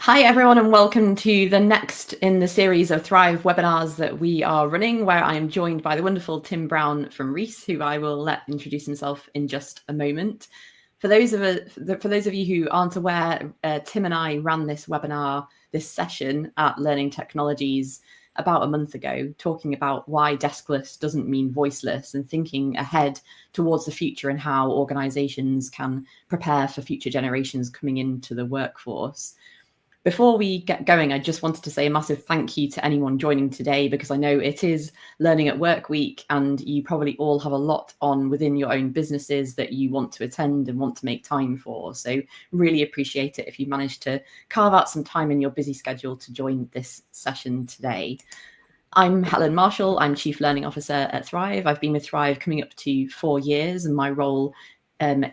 Hi, everyone, and welcome to the next in the series of Thrive webinars that we are running, where I am joined by the wonderful Tim Brown from Reiss, who I will let introduce himself in just a moment. For those of you who aren't aware, Tim and I ran this webinar, this session at Learning Technologies about a month ago, talking about why Deskless doesn't mean voiceless and thinking ahead towards the future and how organizations can prepare for future generations coming into the workforce. Before we get going, I just wanted to say a massive thank you to anyone joining today, because I know it is Learning at Work Week and you probably all have a lot on within your own businesses that you want to attend and want to make time for. So really appreciate it if you managed to carve out some time in your busy schedule to join this session today. I'm Helen Marshall. I'm Chief Learning Officer at Thrive. I've been with Thrive coming up to 4 years, and my role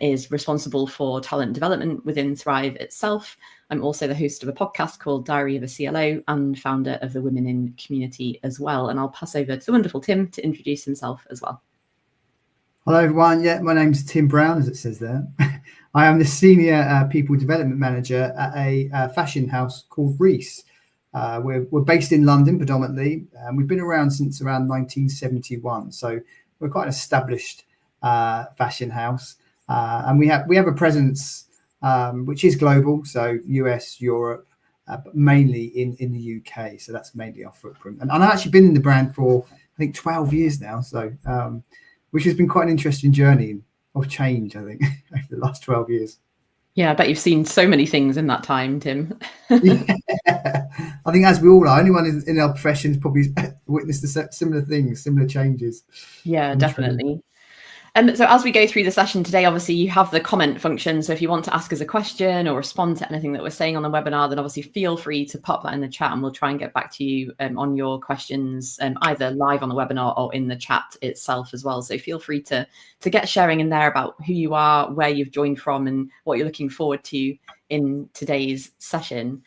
is responsible for talent development within Thrive itself. I'm also the host of a podcast called Diary of a CLO and founder of the Women in Community as well. And I'll pass over to the wonderful Tim to introduce himself as well. Hello, everyone. Yeah, my name's Tim Brown, as it says there. I am the Senior People Development Manager at a fashion house called Reiss. We're based in London predominantly, and we've been around since around 1971. So we're quite an established fashion house. And we have a presence which is global, so US, Europe, but mainly in the UK. So that's mainly our footprint. And I've actually been in the brand for, I think, 12 years now. So which has been quite an interesting journey of change, I think, over the last 12 years. Yeah, I bet you've seen so many things in that time, Tim. Yeah. I think as we all are, anyone in our professions probably witnessed the similar things, similar changes. Yeah, definitely. So as we go through the session today, obviously you have the comment function. So if you want to ask us a question or respond to anything that we're saying on the webinar, then obviously feel free to pop that in the chat and we'll try and get back to you on your questions, either live on the webinar or in the chat itself as well. So feel free to get sharing in there about who you are, where you've joined from and what you're looking forward to in today's session.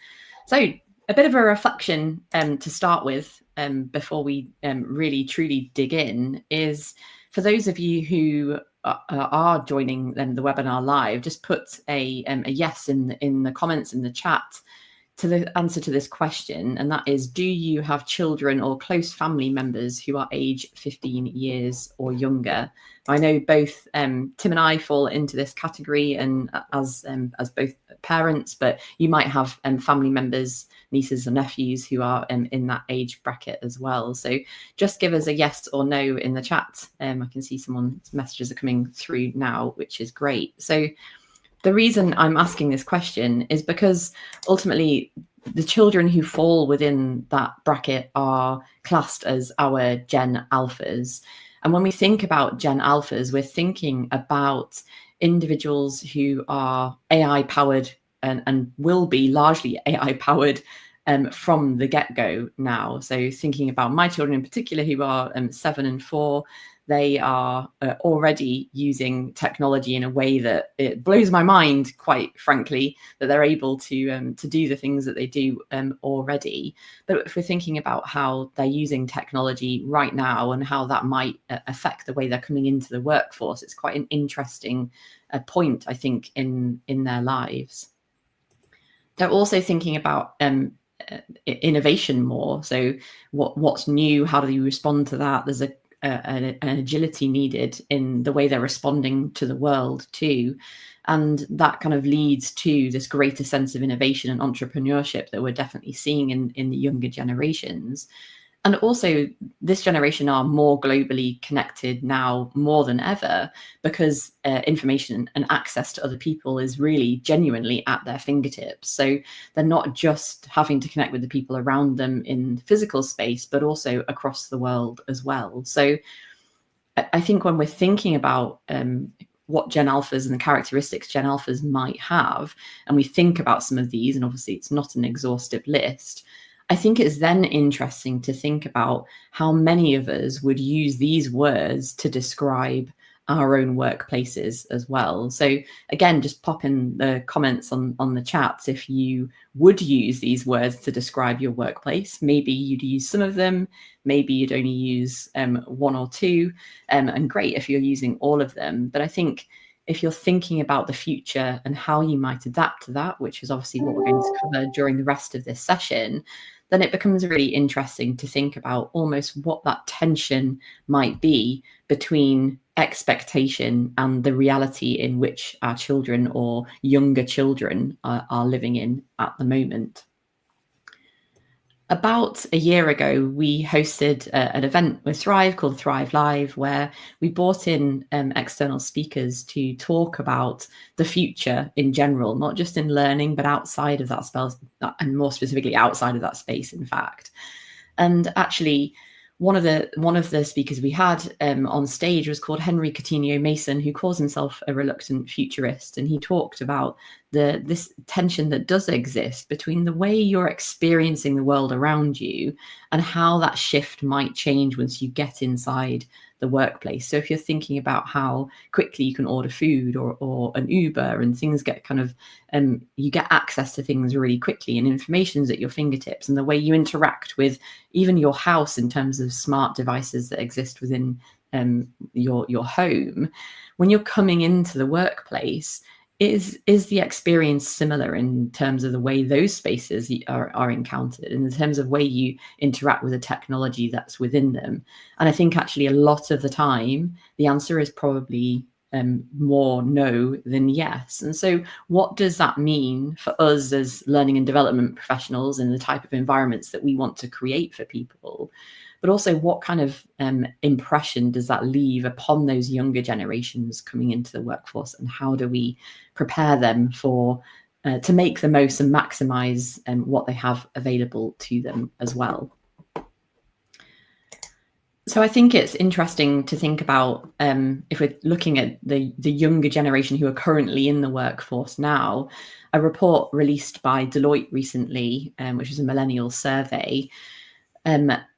So a bit of a reflection to start with before we really truly dig in is, for those of you who are joining the webinar live, just put a yes in the comments in the chat to the answer to this question, and that is, do you have children or close family members who are age 15 years or younger? I know both Tim and I fall into this category, and as both parents, but you might have family members, nieces or nephews who are in that age bracket as well. So just give us a yes or no in the chat. I can see someone's messages are coming through now, which is great. So the reason I'm asking this question is because ultimately the children who fall within that bracket are classed as our Gen Alphas. And when we think about Gen Alphas, we're thinking about individuals who are AI powered and will be largely AI powered from the get-go now. So thinking about my children in particular, who are 7 and 4, they are already using technology in a way that it blows my mind, quite frankly, that they're able to do the things that they do already. But if we're thinking about how they're using technology right now and how that might affect the way they're coming into the workforce, it's quite an interesting point, I think, in their lives. They're also thinking about innovation more. So what's new? How do you respond to that? There's an agility needed in the way they're responding to the world too. And that kind of leads to this greater sense of innovation and entrepreneurship that we're definitely seeing in the younger generations. And also, this generation are more globally connected now more than ever, because information and access to other people is really genuinely at their fingertips. So they're not just having to connect with the people around them in physical space, but also across the world as well. So I think when we're thinking about what Gen Alphas and the characteristics Gen Alphas might have, and we think about some of these, and obviously it's not an exhaustive list, I think it's then interesting to think about how many of us would use these words to describe our own workplaces as well. So again, just pop in the comments on the chats if you would use these words to describe your workplace. Maybe you'd use some of them, maybe you'd only use one or two, and great if you're using all of them. But I think if you're thinking about the future and how you might adapt to that, which is obviously what we're going to cover during the rest of this session, then it becomes really interesting to think about almost what that tension might be between expectation and the reality in which our children or younger children are living in at the moment. About a year ago, we hosted an event with Thrive called Thrive Live, where we brought in external speakers to talk about the future in general, not just in learning, but outside of that space, and more specifically outside of that space, in fact. And actually, one of the speakers we had on stage was called Henry Coutinho Mason, who calls himself a reluctant futurist, and he talked about this tension that does exist between the way you're experiencing the world around you and how that shift might change once you get inside the workplace. So if you're thinking about how quickly you can order food or an Uber, and things get kind of you get access to things really quickly, and information's at your fingertips, and the way you interact with even your house in terms of smart devices that exist within your home, when you're coming into the workplace, is the experience similar in terms of the way those spaces are encountered, in terms of way you interact with the technology that's within them? And I think actually a lot of the time the answer is probably more no than yes. And so what does that mean for us as learning and development professionals in the type of environments that we want to create for people? But also, what kind of impression does that leave upon those younger generations coming into the workforce, and how do we prepare them for to make the most and maximize what they have available to them as well? So I think it's interesting to think about if we're looking at the younger generation who are currently in the workforce now. A report released by Deloitte recently, which is a millennial survey,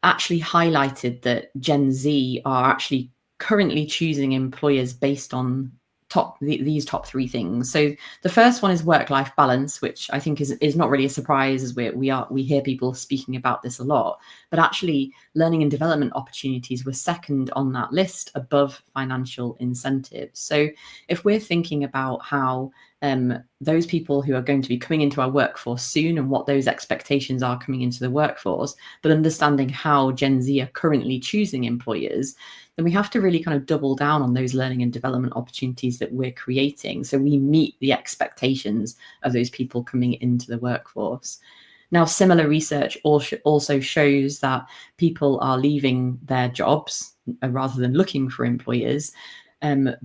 actually highlighted that Gen Z are actually currently choosing employers based on these top three things. So the first one is work-life balance, which I think is not really a surprise, as we hear people speaking about this a lot. But actually, learning and development opportunities were second on that list, above financial incentives. So if we're thinking about how those people who are going to be coming into our workforce soon and what those expectations are coming into the workforce, but understanding how Gen Z are currently choosing employers, then we have to really kind of double down on those learning and development opportunities that we're creating, so we meet the expectations of those people coming into the workforce. Now, similar research also shows that people are leaving their jobs rather than looking for employers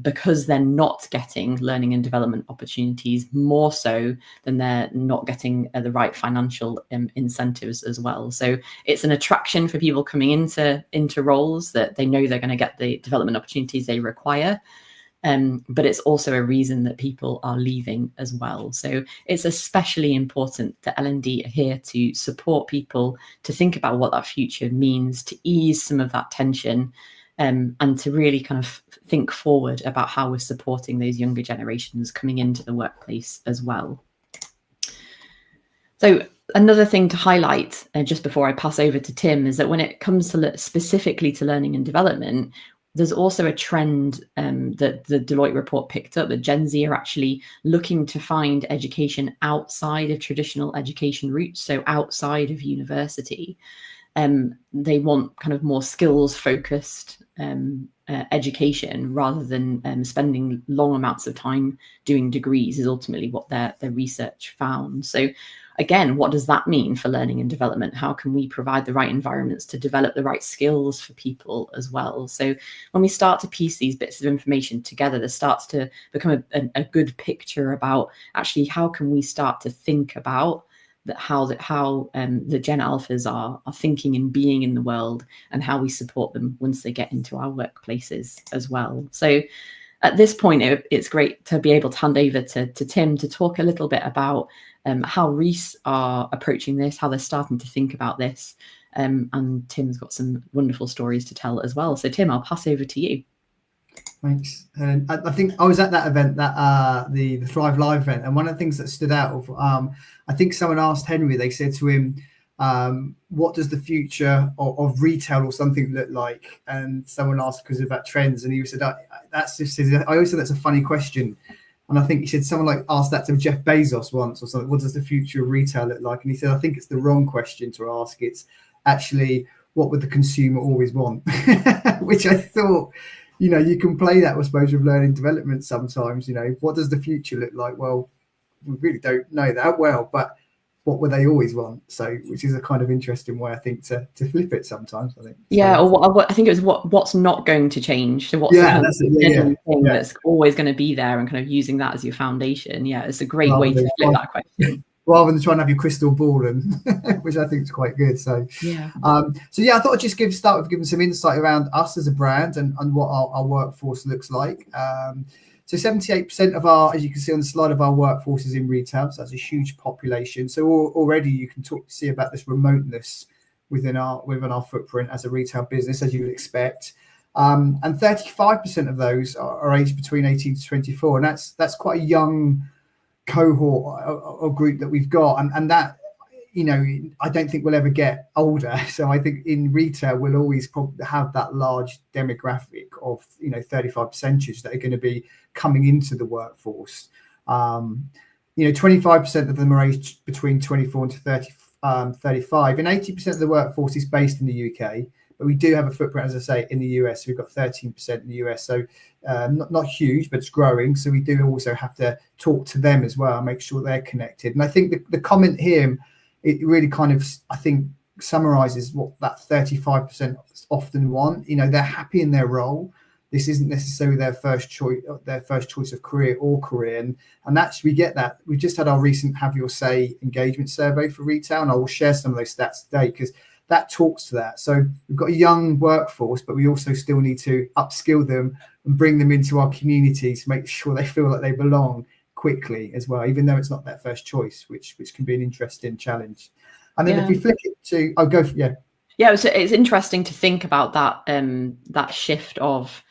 because they're not getting learning and development opportunities, more so than they're not getting the right financial incentives as well. So it's an attraction for people coming into roles that they know they're going to get the development opportunities they require. But it's also a reason that people are leaving as well. So it's especially important that L&D are here to support people to think about what that future means, to ease some of that tension, and to really kind of think forward about how we're supporting those younger generations coming into the workplace as well. So another thing to highlight, just before I pass over to Tim, is that when it comes to specifically to learning and development, there's also a trend that the Deloitte report picked up, that Gen Z are actually looking to find education outside of traditional education routes, so outside of university. They want kind of more skills-focused education rather than spending long amounts of time doing degrees, is ultimately what their research found. So again, what does that mean for learning and development? How can we provide the right environments to develop the right skills for people as well? So when we start to piece these bits of information together, there starts to become a good picture about actually how can we start to think about how the Gen Alphas are thinking and being in the world, and how we support them once they get into our workplaces as well. So at this point, it's great to be able to hand over to Tim to talk a little bit about how Reiss are approaching this, how they're starting to think about this. And Tim's got some wonderful stories to tell as well. So Tim, I'll pass over to you. Thanks. I think I was at that event, that the Thrive Live event, and one of the things that stood out, I think someone asked Henry, they said to him, what does the future of retail or something look like? And someone asked because about trends, and he said, I always said that's a funny question. And I think he said someone like asked that to Jeff Bezos once or something. What does the future of retail look like? And he said, I think it's the wrong question to ask. It's actually, what would the consumer always want? Which I thought, you can play that, I suppose, with learning development sometimes. What does the future look like? Well, we really don't know that well, but what would they always want? So, which is a kind of interesting way, I think, to flip it sometimes, I think. Yeah, or what I think it was what's not going to change. So what's the kind of thing that's always going to be there, and kind of using that as your foundation. Yeah, it's a great way to flip that question. Rather than trying to have your crystal ball, and which I think is quite good. So I thought I'd just start with giving some insight around us as a brand and what our workforce looks like. So 78% of our, as you can see on the slide, of our workforce is in retail. So that's a huge population. So already you can see about this remoteness within our footprint as a retail business, as you would expect. And 35% of those are aged between 18 to 24, and that's quite a young cohort or group that we've got, and that, I don't think we'll ever get older. So I think in retail we'll always probably have that large demographic of 35% that are going to be coming into the workforce. 25% of them are aged between 24 and 35, and 80% of the workforce is based in the UK. But we do have a footprint, as I say, in the US. We've got 13% in the US, so not huge, but it's growing. So we do also have to talk to them as well, make sure they're connected. And I think the comment here, it really kind of, I think, summarizes what that 35% often want. They're happy in their role. This isn't necessarily their first choice of career, and actually we get that. We just had our recent Have Your Say engagement survey for retail, and I will share some of those stats today because that talks to that. So we've got a young workforce, but we also still need to upskill them and bring them into our communities to make sure they feel like they belong quickly as well, even though it's not their first choice, which can be an interesting challenge. And then if we flip it to, so it's interesting to think about that shift of,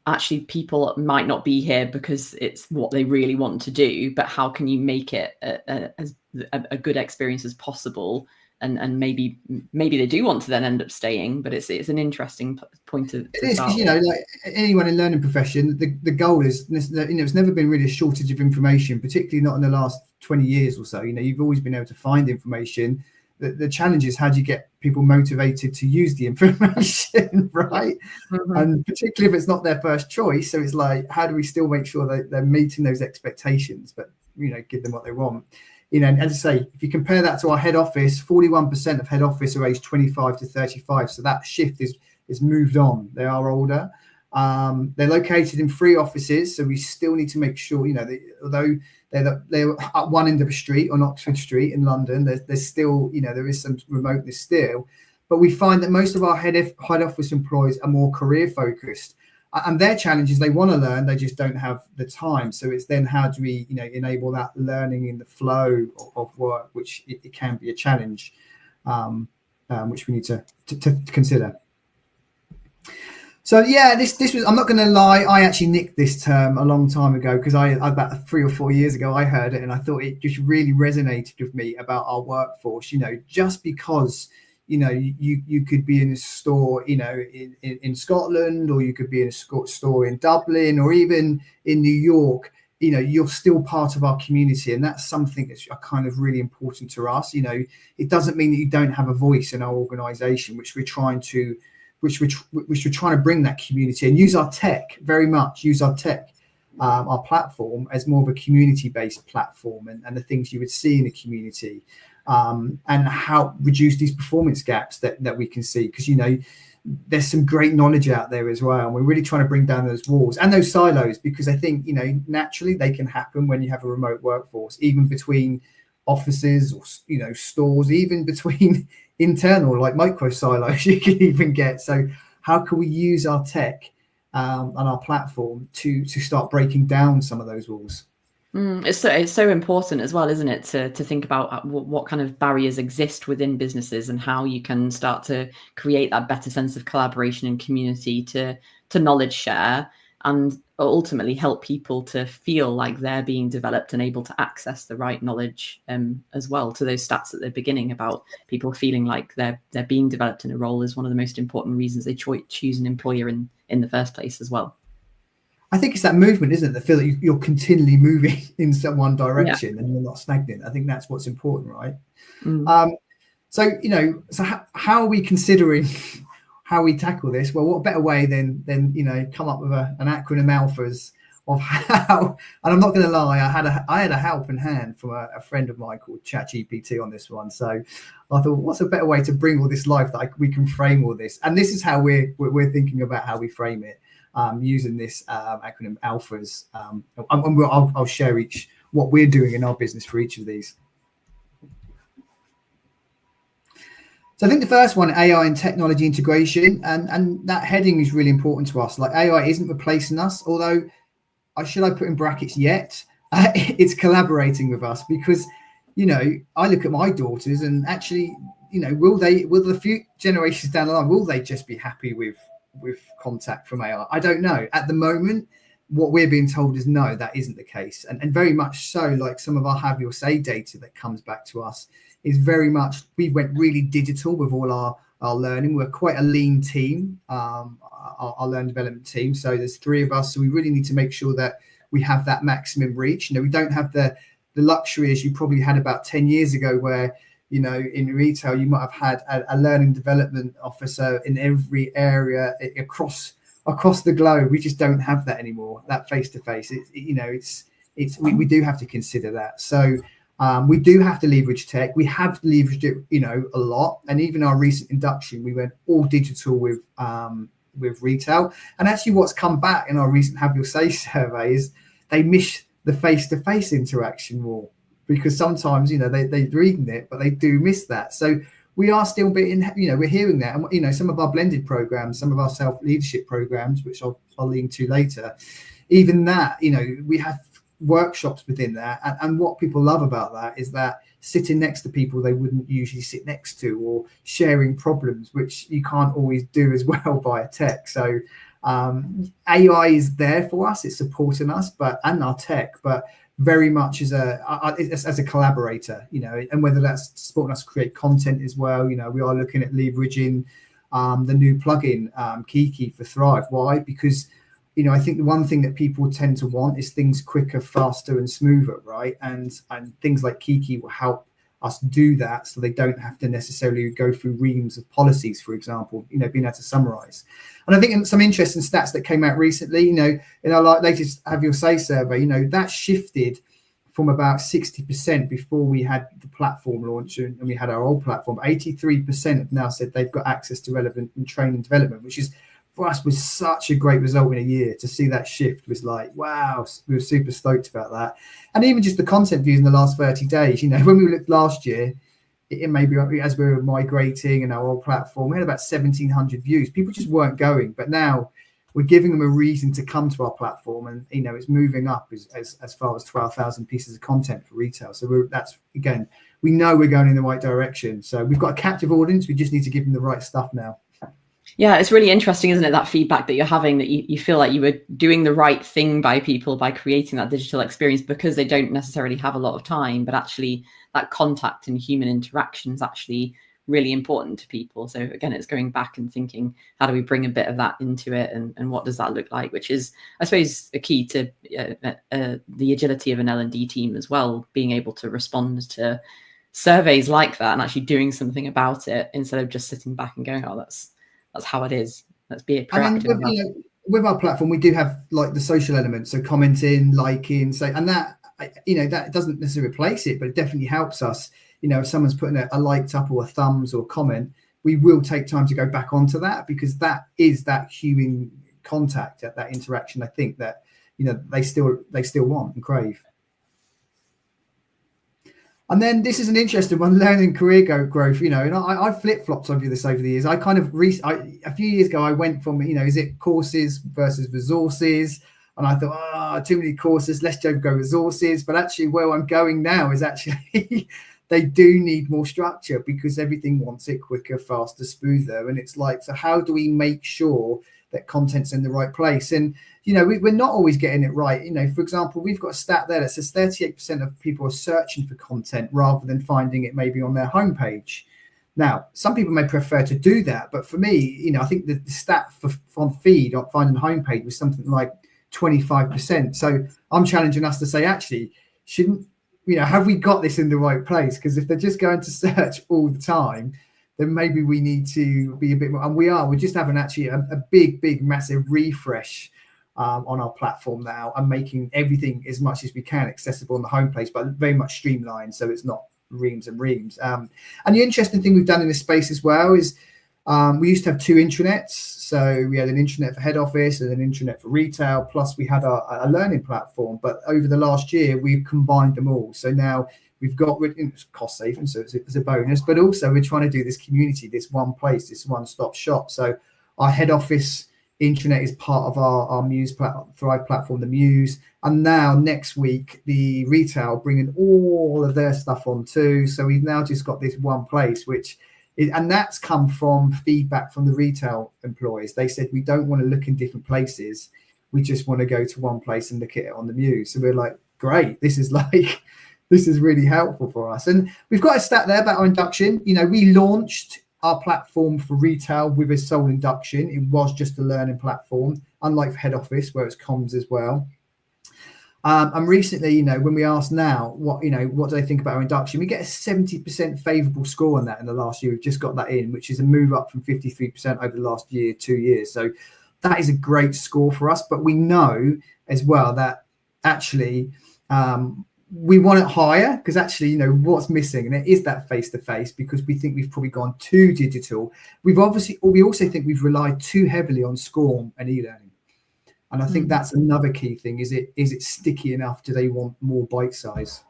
actually people might not be here because it's what they really want to do, but how can you make it as a good experience as possible? And maybe they do want to then end up staying, but it's an interesting point to start. Like anyone in learning profession, the goal is, it's never been really a shortage of information, particularly not in the last 20 years or so. You've always been able to find information. The challenge is, how do you get people motivated to use the information, right? Mm-hmm. And particularly if it's not their first choice. So it's like, how do we still make sure that they're meeting those expectations, but give them what they want? And as I say, if you compare that to our head office, 41% of head office are aged 25 to 35. So that shift is moved on. They are older. They're located in 3 offices. So we still need to make sure, although they're at one end of a street on Oxford Street in London, there's still, there is some remoteness still. But we find that most of our head office employees are more career focused. And their challenge is they want to learn, they just don't have the time. So it's then, how do we, enable that learning in the flow of work, which it can be a challenge, which we need to consider. So this was, I'm not going to lie, I actually nicked this term a long time ago, because I about 3 or 4 years ago I heard it, and I thought it just really resonated with me about our workforce. Just because you could be in a store, in Scotland, or you could be in a store in Dublin, or even in New York, you're still part of our community. And that's something that's kind of really important to us. It doesn't mean that you don't have a voice in our organization, which we're trying to bring that community, and use our tech, our platform as more of a community-based platform, and the things you would see in a community. And how reduce these performance gaps that we can see, because there's some great knowledge out there as well, and we're really trying to bring down those walls and those silos, because I think naturally they can happen when you have a remote workforce, even between offices or stores, even between internal, like micro silos you can even get. So how can we use our tech and our platform to start breaking down some of those walls? It's so important as well, isn't it, to think about what kind of barriers exist within businesses, and how you can start to create that better sense of collaboration and community to knowledge share. and ultimately help people to feel like they're being developed and able to access the right knowledge as well. To those stats at the beginning about people feeling like they're being developed in a role is one of the most important reasons they choose an employer in the first place as well. I think it's that movement, isn't it? The feel that you're continually moving in some one direction and you're not stagnant. I think that's what's important, right? So, so how are we considering how we tackle this? Well, what better way than come up with an acronym alphas of how, and I'm not going to lie, I had a helping hand from a friend of mine called ChatGPT on this one. So I thought, what's a better way to bring all this life that we can frame all this? And this is how we're thinking about how we frame it. Using this acronym alphas, and I'll share what we're doing in our business for each of these. So I think the first one, AI and technology integration, and that heading is really important to us. Like, AI isn't replacing us, although should I put in brackets yet? It's collaborating with us, because I look at my daughters and actually, will the few generations down the line, will they just be happy with contact from AI? I don't know. At the moment, what we're being told is no, that isn't the case. And very much so, like some of our have your say data that comes back to us is very much, we went really digital with all our learning. We're quite a lean team, our learning development team. So there's 3 of us. So we really need to make sure that we have that maximum reach. We don't have the luxury as you probably had about 10 years ago, where in retail, you might have had a learning development officer in every area across the globe. We just don't have that anymore. That face-to-face, we do have to consider that. So we do have to leverage tech. We have leveraged it, a lot. And even our recent induction, we went all digital with retail. And actually, what's come back in our recent Have Your Say survey is they miss the face-to-face interaction more. Because sometimes, they're reading it, but they do miss that. So we are still being, we're hearing that. And, some of our blended programs, some of our self-leadership programs, which I'll link to later, even that, we have workshops within that. And what people love about that is that sitting next to people they wouldn't usually sit next to, or sharing problems, which you can't always do as well via tech. So AI is there for us. It's supporting us, and our tech, but very much as a collaborator, and whether that's supporting us create content as well. We are looking at leveraging the new plugin Kiki for Thrive. Why? Because I think the one thing that people tend to want is things quicker, faster, and smoother, right? And things like Kiki will help us do that, so they don't have to necessarily go through reams of policies, for example, being able to summarize. And I think in some interesting stats that came out recently, in our latest Have Your Say survey, that shifted from about 60% before we had the platform launch and we had our old platform. 83% have now said they've got access to relevant and training development, which is, for us, was such a great result in a year. To see that shift was like, wow, we were super stoked about that. And even just the content views in the last 30 days, when we looked last year, it may be as we were migrating in our old platform, we had about 1,700 views. People just weren't going, but now we're giving them a reason to come to our platform, and it's moving up as far as 12,000 pieces of content for retail. So that's, again, we know we're going in the right direction. So we've got a captive audience. We just need to give them the right stuff now. Yeah, it's really interesting, isn't it, that feedback that you're having, that you feel like you were doing the right thing by people by creating that digital experience, because they don't necessarily have a lot of time, but actually that contact and human interaction is actually really important to people. So again, it's going back and thinking, how do we bring a bit of that into it, and what does that look like, which is, I suppose, a key to the agility of an L&D team as well, being able to respond to surveys like that and actually doing something about it, instead of just sitting back and going, oh, that's how it is. Let's be proactive. With our platform, we do have like the social elements, so commenting, liking, and that that doesn't necessarily replace it, but it definitely helps us. If someone's putting a liked up or a thumbs or comment, we will take time to go back onto that, because that is that human contact, that interaction. I think that they still want and crave. And then this is an interesting one, learning career growth, and I flip-flopped over this over the years. I kind of, a few years ago, I went from, is it courses versus resources? And I thought, too many courses, let's go resources. But actually where I'm going now is actually they do need more structure, because everything wants it quicker, faster, smoother. And it's like, so how do we make sure that content's in the right place. And, you know, we're not always getting it right. You know, for example, we've got a stat there that says 38% of people are searching for content rather than finding it maybe on their homepage. Now, some people may prefer to do that, but for me, you know, I think the stat on feed on finding the homepage was something like 25%. So I'm challenging us to say, actually, shouldn't, you know, have we got this in the right place? Because if they're just going to search all the time, then maybe we need to be a bit more, and we're just having actually a big, massive refresh on our platform now, and making everything as much as we can accessible on the homepage, but very much streamlined, so it's not reams and reams. And the interesting thing we've done in this space as well is we used to have two intranets. So we had an intranet for head office and an intranet for retail, plus we had a learning platform. But over the last year, we've combined them all. So now we've got cost saving, so it's a bonus, but also we're trying to do this community, this one place, this one-stop shop. So our head office intranet is part of our Muse Thrive platform, the Muse. And now next week, the retail bringing all of their stuff on too. So we've now just got this one place, and that's come from feedback from the retail employees. They said, we don't want to look in different places. We just want to go to one place and look at it on the Muse. So we're like, great, this is really helpful for us. And we've got a stat there about our induction. You know, we launched our platform for retail with a sole induction. It was just a learning platform, unlike for head office where it's comms as well. And recently, you know, when we asked now, what do they think about our induction? We get a 70% favourable score on that in the last year. We've just got that in, which is a move up from 53% over the last 2 years. So that is a great score for us. But we know as well that actually we want it higher, because actually, you know, what's missing, and it is that face-to-face, because we think we've probably gone too digital. We also think we've relied too heavily on SCORM and e-learning. And I think that's another key thing. Is it sticky enough? Do they want more bite size?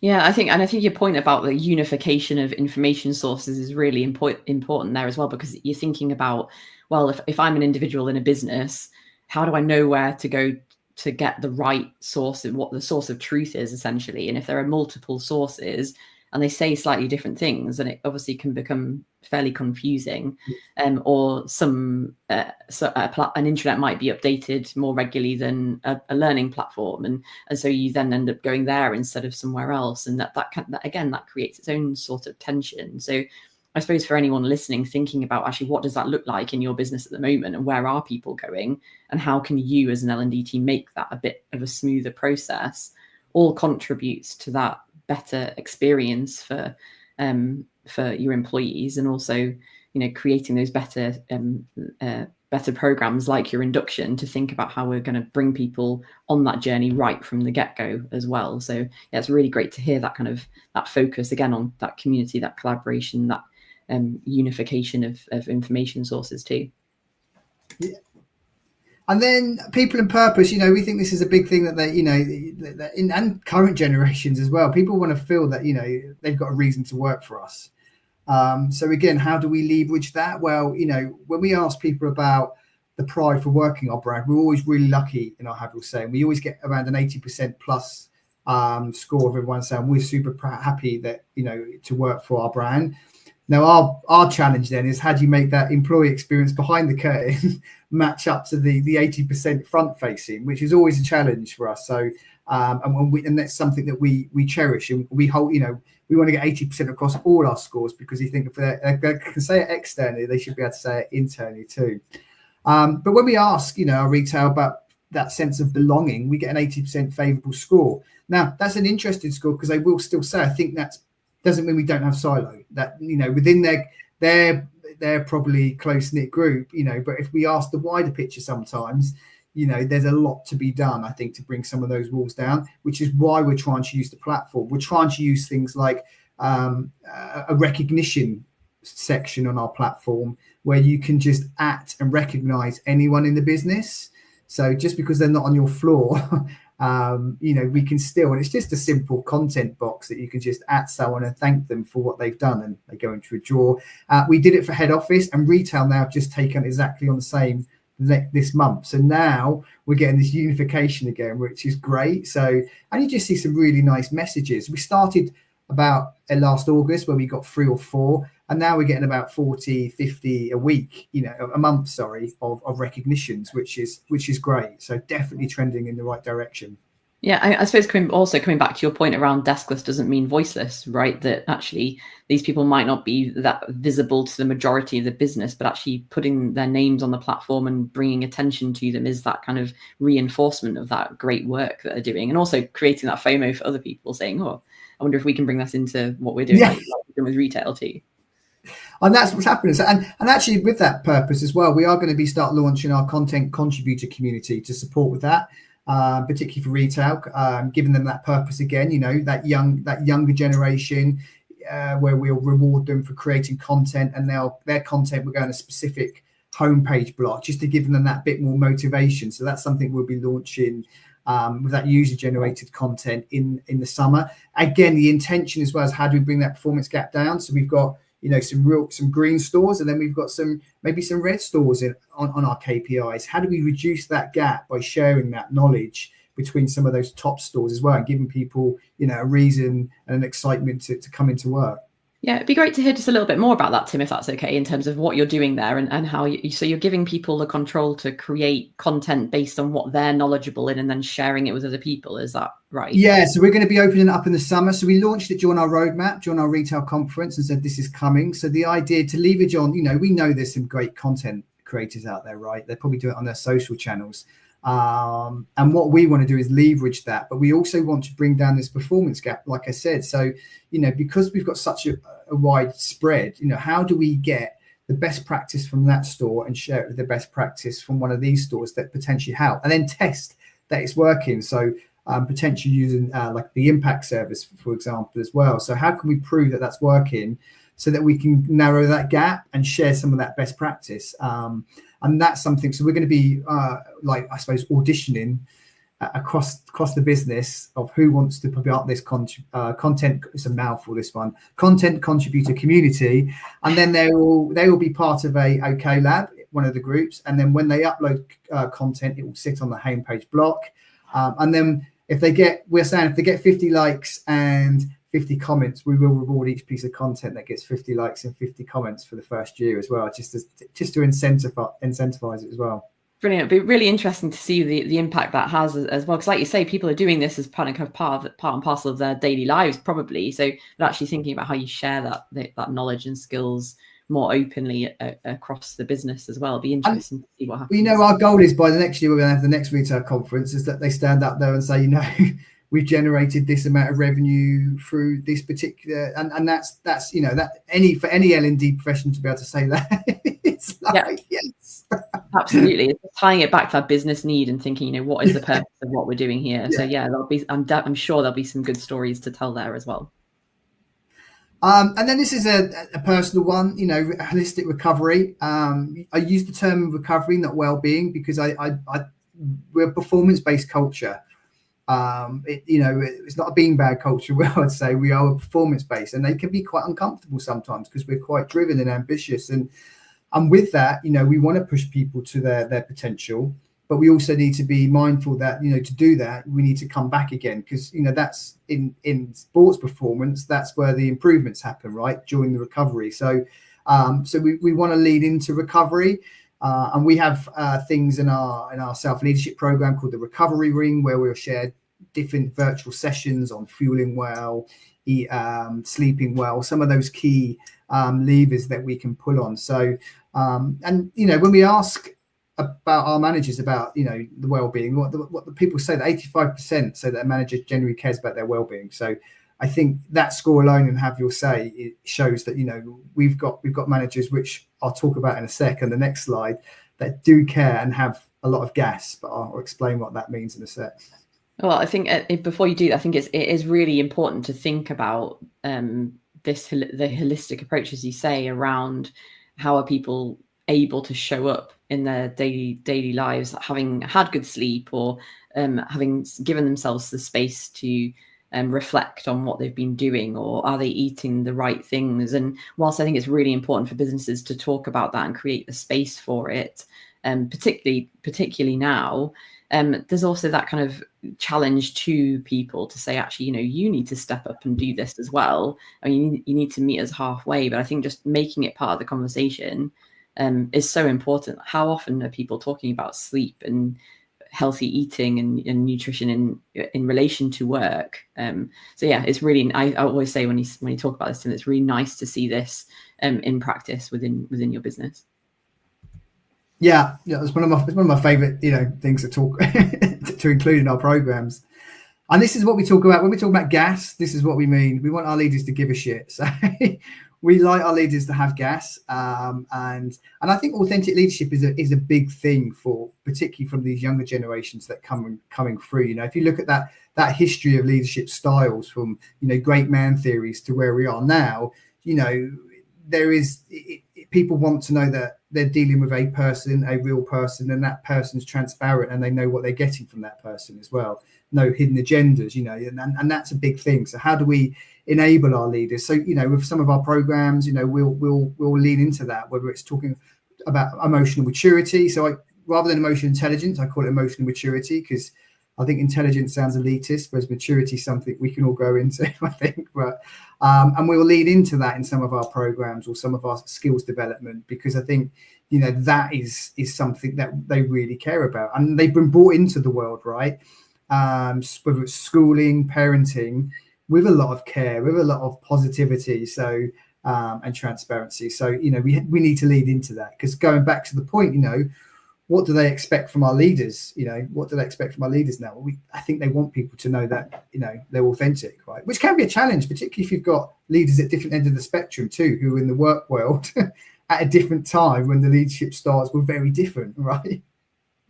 Yeah, I think your point about the unification of information sources is really important there as well, because you're thinking about, well, if I'm an individual in a business, how do I know where to go to get the right source and what the source of truth is, essentially? And if there are multiple sources and they say slightly different things, then it obviously can become fairly confusing. Or an intranet might be updated more regularly than a learning platform, and so you then end up going there instead of somewhere else, and that creates its own sort of tension. So I suppose for anyone listening, thinking about actually what does that look like in your business at the moment, and where are people going, and how can you as an L&D team make that a bit of a smoother process, all contributes to that better experience for your employees, and also, you know, creating those better programs like your induction to think about how we're going to bring people on that journey right from the get-go as well. So yeah, it's really great to hear that kind of that focus again on that community, that collaboration, that unification of information sources too. Yeah. And then people and purpose, you know, we think this is a big thing that they, you know, and current generations as well. People want to feel that, you know, they've got a reason to work for us. So again, how do we leverage that? Well, you know, when we ask people about the pride for working our brand, we're always really lucky in our Havel saying we always get around an 80% plus score of everyone saying we're super happy that, you know, to work for our brand. Now, our challenge then is how do you make that employee experience behind the curtain match up to the 80% front facing, which is always a challenge for us. So, and that's something that we cherish, and we hold, you know, we want to get 80% across all our scores, because you think if they can say it externally, they should be able to say it internally too. But when we ask, you know, our retail about that sense of belonging, we get an 80% favourable score. Now, that's an interesting score, because they will still say, I think that's doesn't mean we don't have silo, that, you know, within their probably close-knit group, you know, but if we ask the wider picture sometimes, you know, there's a lot to be done, I think, to bring some of those walls down, which is why we're trying to use the platform. We're trying to use things like a recognition section on our platform where you can just and recognize anyone in the business. So just because they're not on your floor, you know, we can still, and it's just a simple content box that you can just someone and thank them for what they've done, and they go into a drawer. We did it for head office, and retail now have just taken exactly on the same this month. So now we're getting this unification again, which is great. So, and you just see some really nice messages. We started about last August where we got 3 or 4, And now we're getting about 40, 50 a week, a month, sorry, of recognitions, which is great. So definitely trending in the right direction. Yeah, I suppose coming back to your point around deskless doesn't mean voiceless, right? That actually these people might not be that visible to the majority of the business, but actually putting their names on the platform and bringing attention to them is that kind of reinforcement of that great work that they're doing, and also creating that FOMO for other people, saying, "Oh, I wonder if we can bring this into what we're doing, like we're doing with retail too." And that's what's happening. So, and actually with that purpose as well, we are going to start launching our content contributor community to support with that. Particularly for retail, giving them that purpose again, that younger generation, where we'll reward them for creating content, and their content will go on a specific homepage block, just to give them that bit more motivation. So that's something we'll be launching with that user-generated content in the summer. Again, the intention as well is how do we bring that performance gap down? So we've got some green stores, and then we've got maybe some red stores on our KPIs. How do we reduce that gap by sharing that knowledge between some of those top stores as well, and giving people a reason and an excitement to come into work? Yeah, it'd be great to hear just a little bit more about that, Tim, if that's okay, in terms of what you're doing there and how so you're giving people the control to create content based on what they're knowledgeable in and then sharing it with other people. Is that right? Yeah, so we're going to be opening it up in the summer. So we launched it during our roadmap, during our retail conference, and said this is coming. So the idea to leverage on, we know there's some great content creators out there, right? They probably do it on their social channels. And what we want to do is leverage that, but we also want to bring down this performance gap, like I said. So, because we've got such a wide spread, how do we get the best practice from that store and share it with the best practice from one of these stores that potentially help, and then test that it's working? So potentially using like the impact service, for example, as well. So how can we prove that that's working so that we can narrow that gap and share some of that best practice? And that's something. So we're going to be I suppose auditioning across the business of who wants to put up this content. It's a mouthful, this one, content contributor community, and then they will be part of a OK Lab, one of the groups. And then when they upload content, it will sit on the homepage block. And then if they get 50 likes and 50 comments, we will reward each piece of content that gets 50 likes and 50 comments for the first year as well, just to incentivize it as well. Brilliant. It'd be really interesting to see the impact that has as well, because like you say, people are doing this as part and parcel of their daily lives, probably. So but actually thinking about how you share that knowledge and skills more openly across the business as well. It'd be interesting to see what happens. Our goal is by the next year, we're going to have the next retail conference, is that they stand up there and say, we've generated this amount of revenue through this particular, and that's that for any L&D professional to be able to say that, it's like, yes, absolutely. It's tying it back to our business need and thinking, what is the purpose of what we're doing here? Yeah. So yeah, I'm sure there'll be some good stories to tell there as well. And then this is a personal one, holistic recovery. I use the term recovery, not well-being, because we're a performance-based culture. It's not a beanbag culture, I'd say. We are a performance-based, and they can be quite uncomfortable sometimes because we're quite driven and ambitious. And with that, we want to push people to their potential, but we also need to be mindful that, to do that, we need to come back again, because, that's in sports performance, that's where the improvements happen, right, during the recovery. So we want to lead into recovery. And we have things in our self-leadership program called the Recovery Ring, where we'll share different virtual sessions on fueling well, sleeping well, some of those key levers that we can pull on. So, when we ask about our managers about, the well-being, what the people say, that 85% say that a manager generally cares about their well-being. So I think that score alone, and have your say, it shows that, we've got managers, which I'll talk about in a second, the next slide, that do care and have a lot of gas, but I'll explain what that means in a sec. Well, I think before you do, I think it is really important to think about the holistic approach, as you say, around how are people able to show up in their daily lives, having had good sleep, or having given themselves the space to reflect on what they've been doing, or are they eating the right things? And whilst I think it's really important for businesses to talk about that and create the space for it, particularly now, there's also that kind of challenge to people to say, actually, you need to step up and do this as well. I mean, you need to meet us halfway. But I think just making it part of the conversation is so important. How often are people talking about sleep and healthy eating and nutrition in relation to work? So yeah, it's really, I always say when you talk about this, it's really nice to see this in practice within your business. Yeah, it's one of my favorite things to talk to include in our programs. And this is what we talk about when we talk about gas. This is what we mean. We want our leaders to give a shit. So we like our leaders to have gas. And I think authentic leadership is a big thing for particularly from these younger generations that coming through. If you look at that history of leadership styles from great man theories to where we are now, there is people want to know that they're dealing with a real person, and that person's transparent and they know what they're getting from that person as well. No hidden agendas, and that's a big thing. So how do we enable our leaders? So, with some of our programs, we'll lean into that, whether it's talking about emotional maturity. So rather than emotional intelligence, I call it emotional maturity, because I think intelligence sounds elitist, whereas maturity is something we can all go into, I think. But and we'll lead into that in some of our programs or some of our skills development, because I think that is something that they really care about, and they've been brought into the world, right? Whether it's schooling, parenting, with a lot of care, with a lot of positivity, so and transparency. So we need to lead into that, because going back to the point, what do they expect from our leaders? What do they expect from our leaders now? I think they want people to know that, they're authentic, right? Which can be a challenge, particularly if you've got leaders at different ends of the spectrum too, who are in the work world at a different time when the leadership styles were very different, right?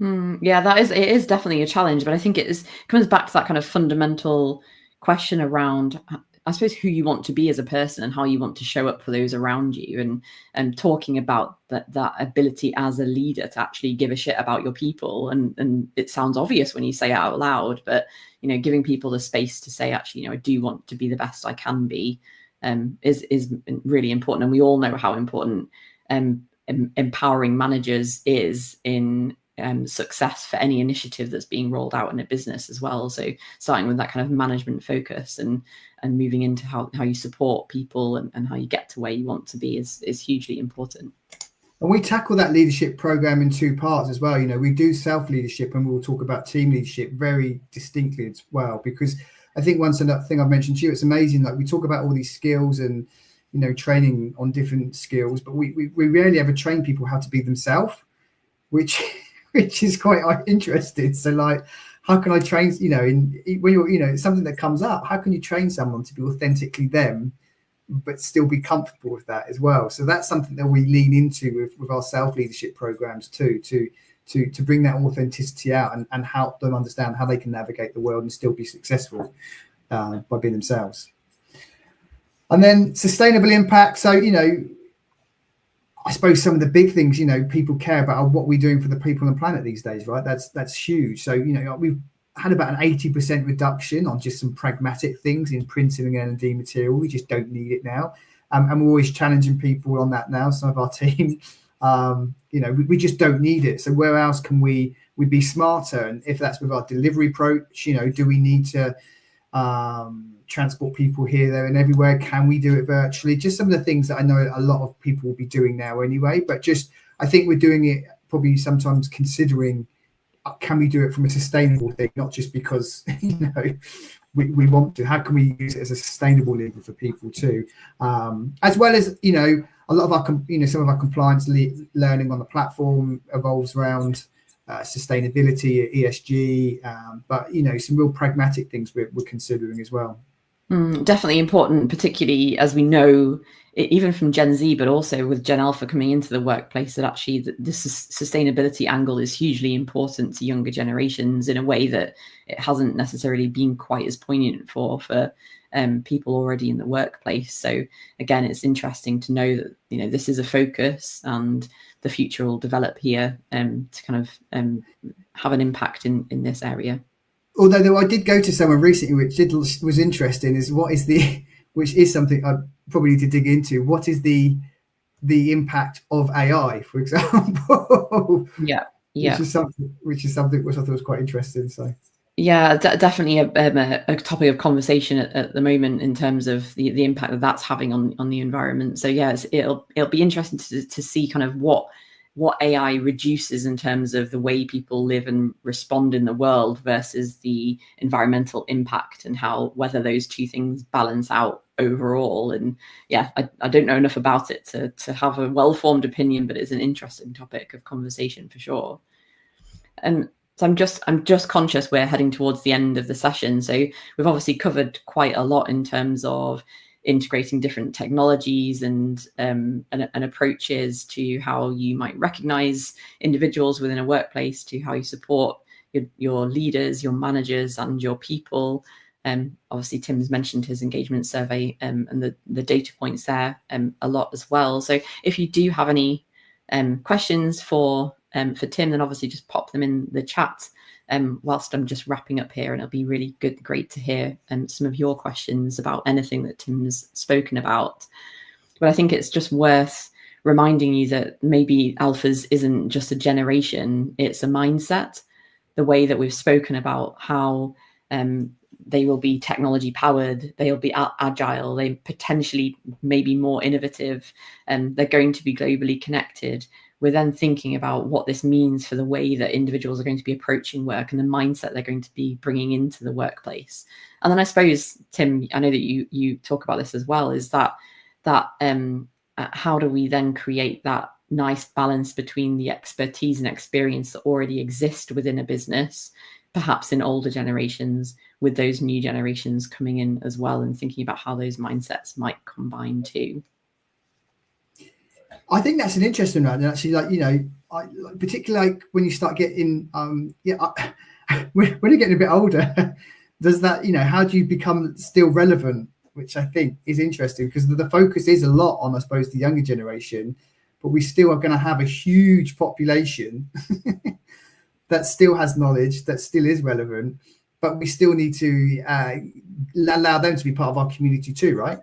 Yeah, it is definitely a challenge, but I think it comes back to that kind of fundamental question around, I suppose, who you want to be as a person and how you want to show up for those around you, and talking about that ability as a leader to actually give a shit about your people. And it sounds obvious when you say it out loud, but giving people the space to say, actually, I do want to be the best I can be, is really important. And we all know how important empowering managers is in success for any initiative that's being rolled out in a business as well. So starting with that kind of management focus and moving into how you support people and how you get to where you want to be is hugely important. And we tackle that leadership program in two parts as well. We do self-leadership, and we'll talk about team leadership very distinctly as well, because I think once another thing I've mentioned to you, it's amazing. Like, we talk about all these skills and training on different skills, but we rarely ever train people how to be themselves, which is quite interesting. So, like, how can I train, when you're, it's something that comes up, how can you train someone to be authentically them, but still be comfortable with that as well? So that's something that we lean into with our self-leadership programs too, to bring that authenticity out and help them understand how they can navigate the world and still be successful by being themselves. And then sustainable impact. So, I suppose some of the big things, people care about are what we're doing for the people on the planet these days, right? That's huge. So, we've had about an 80% reduction on just some pragmatic things in printing and L&D material. We just don't need it now. And we're always challenging people on that now. Some of our team, we just don't need it. So where else can we be smarter? And if that's with our delivery approach, do we need to transport people here, there and everywhere? Can we do it virtually? Just some of the things that I know a lot of people will be doing now anyway, but just, I think we're doing it probably sometimes considering, can we do it from a sustainable thing, not just because we want to? How can we use it as a sustainable lever for people too, as well as a lot of our some of our compliance learning on the platform evolves around sustainability, ESG, but some real pragmatic things we're considering as well. Definitely important, particularly as we know, even from Gen Z, but also with Gen Alpha coming into the workplace, that actually the sustainability angle is hugely important to younger generations in a way that it hasn't necessarily been quite as poignant for people already in the workplace. So again, it's interesting to know that this is a focus, and the future will develop here to kind of have an impact in this area. Although I did go to someone recently, which was interesting, which is something I probably need to dig into. What is the impact of AI, for example? Yeah. Yeah. which is something which I thought was quite interesting. So yeah, definitely a topic of conversation at the moment in terms of the impact that that's having on the environment. So yes, it'll be interesting to see kind of what AI reduces in terms of the way people live and respond in the world versus the environmental impact, and how whether those two things balance out overall. And yeah, I don't know enough about it to have a well-formed opinion, but it's an interesting topic of conversation for sure. And so I'm just conscious we're heading towards the end of the session. So we've obviously covered quite a lot in terms of integrating different technologies and approaches to how you might recognize individuals within a workplace, to how you support your leaders, your managers, and your people. Obviously, Tim's mentioned his engagement survey and the data points there a lot as well. So if you do have any questions for Tim, then obviously just pop them in the chat whilst I'm just wrapping up here, and it'll be really great to hear some of your questions about anything that Tim's spoken about. But I think it's just worth reminding you that maybe alphas isn't just a generation, it's a mindset. The way that we've spoken about how they will be technology powered, they'll be agile, they potentially maybe more innovative, and they're going to be globally connected. We're then thinking about what this means for the way that individuals are going to be approaching work and the mindset they're going to be bringing into the workplace. And then I suppose, Tim, I know that you talk about this as well, is that how do we then create that nice balance between the expertise and experience that already exist within a business, perhaps in older generations, with those new generations coming in as well, and thinking about how those mindsets might combine too. I think that's an interesting one. And actually, particularly like when you start getting, when you're getting a bit older, does that, how do you become still relevant? Which I think is interesting, because the focus is a lot on, I suppose, the younger generation, but we still are going to have a huge population that still has knowledge, that still is relevant, but we still need to allow them to be part of our community too, right?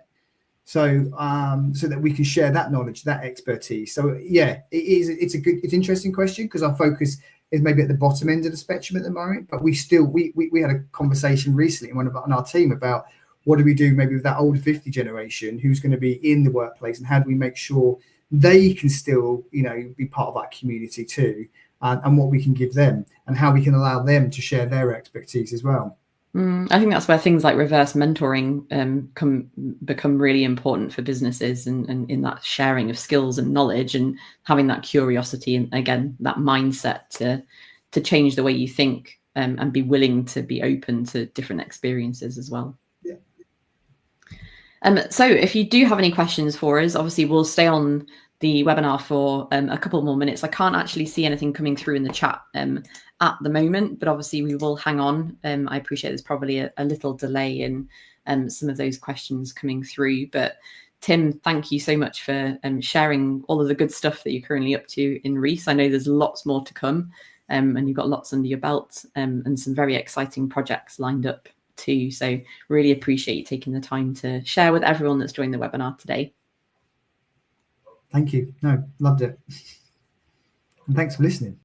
So that we can share that knowledge, that expertise. So yeah, it's an interesting question, because our focus is maybe at the bottom end of the spectrum at the moment, but we had a conversation recently on our team about what do we do maybe with that older 50 generation who's going to be in the workplace, and how do we make sure they can still be part of our community too, and what we can give them and how we can allow them to share their expertise as well. I think that's where things like reverse mentoring become really important for businesses, and in that sharing of skills and knowledge, and having that curiosity, and again that mindset to change the way you think, and be willing to be open to different experiences as well. Yeah. So if you do have any questions for us, obviously we'll stay on the webinar for a couple more minutes. I can't actually see anything coming through in the chat at the moment, but obviously we will hang on. I appreciate there's probably a little delay in some of those questions coming through. But Tim, thank you so much for sharing all of the good stuff that you're currently up to in Reiss. I know there's lots more to come, and you've got lots under your belt, and some very exciting projects lined up too. So really appreciate you taking the time to share with everyone that's joined the webinar today. Thank you. No, loved it. And thanks for listening.